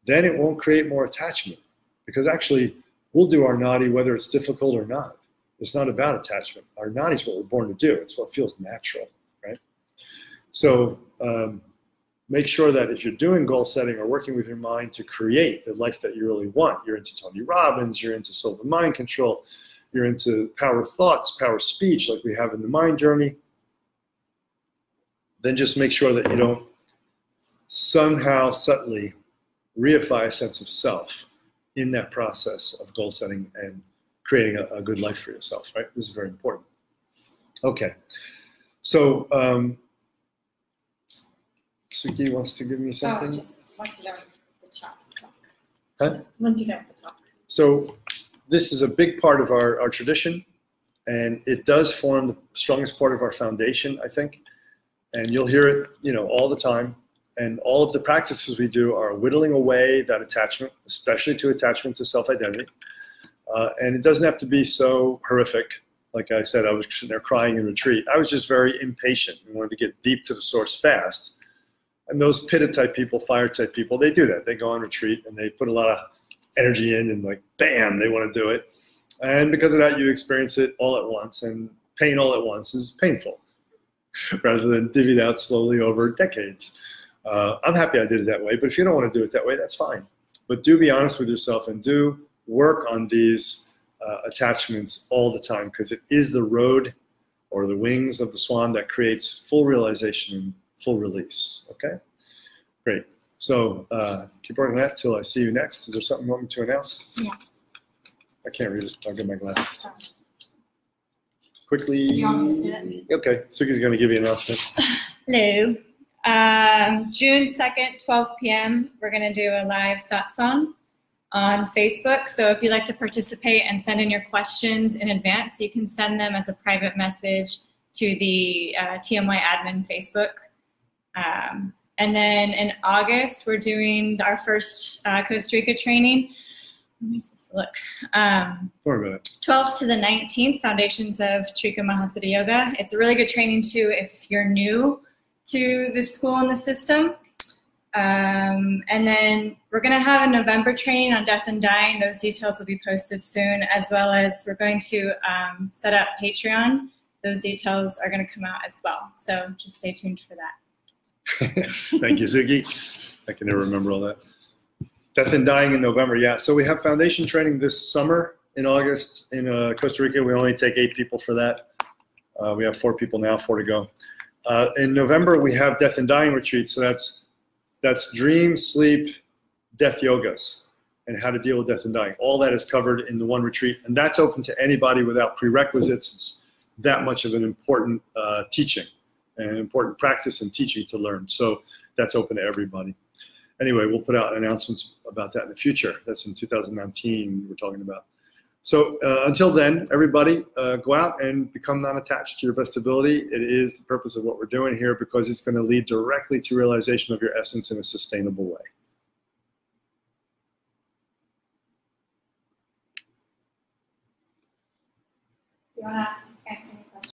then it won't create more attachment. Because actually, we'll do our nadi whether it's difficult or not. It's not about attachment. Our nadi is what we're born to do. It's what feels natural, right? So make sure that if you're doing goal setting or working with your mind to create the life that you really want, you're into Tony Robbins, you're into soul and mind control, you're into power thoughts, power speech, like we have in the mind journey, then just make sure that you don't somehow subtly reify a sense of self in that process of goal setting and creating a good life for yourself, right? This is very important. Okay, so Suki wants to give me something. Just once you're done with the talk. Huh? Once you're done with the talk. So this is a big part of our tradition, and it does form the strongest part of our foundation, I think. And you'll hear it, you know, all the time. And all of the practices we do are whittling away that attachment, especially to attachment to self-identity. And it doesn't have to be so horrific. Like I said, I was sitting there crying in retreat. I was just very impatient and wanted to get deep to the source fast. And those pitta type people, fire type people, they do that. They go on retreat and they put a lot of energy in and like, bam, they want to do it. And because of that, you experience it all at once. And pain all at once is painful rather than divvied out slowly over decades. I'm happy I did it that way, but if you don't want to do it that way, that's fine. But do be honest with yourself and do work on these attachments all the time, because it is the road or the wings of the swan that creates full realization and full release. Okay? Great. So keep working on that till I see you next. Is there something you want me to announce? Yeah. I can't read it. I'll get my glasses. quickly. Do you want me to do it? Okay, Suki's going to give you an announcement. Hello. June 2nd, 12 p.m., we're going to do a live satsang on Facebook. So if you'd like to participate and send in your questions in advance, you can send them as a private message to the TMY admin Facebook. And then in August, we're doing our first Costa Rica training. Let me just look. Don't worry about it. 12th to the 19th, Foundations of Trika Mahasiddha Yoga. It's a really good training too if you're new to the school and the system. And then we're going to have a November training on death and dying. Those details will be posted soon, as well as we're going to set up Patreon. Those details are going to come out as well. So just stay tuned for that. Thank you, Suki. I can never remember all that. Death and dying in November, yeah. So we have foundation training this summer in August in Costa Rica. We only take 8 people for that. We have 4 people now, 4 to go. In November, we have death and dying retreats. So that's dream, sleep, death yogas, and how to deal with death and dying. All that is covered in the one retreat, and that's open to anybody without prerequisites. It's that much of an important teaching, and important practice and teaching to learn. So that's open to everybody. Anyway, we'll put out announcements about that in the future. That's in 2019 we're talking about. So until then, everybody go out and become non-attached to your best ability. It is the purpose of what we're doing here because it's going to lead directly to realization of your essence in a sustainable way. Do you want to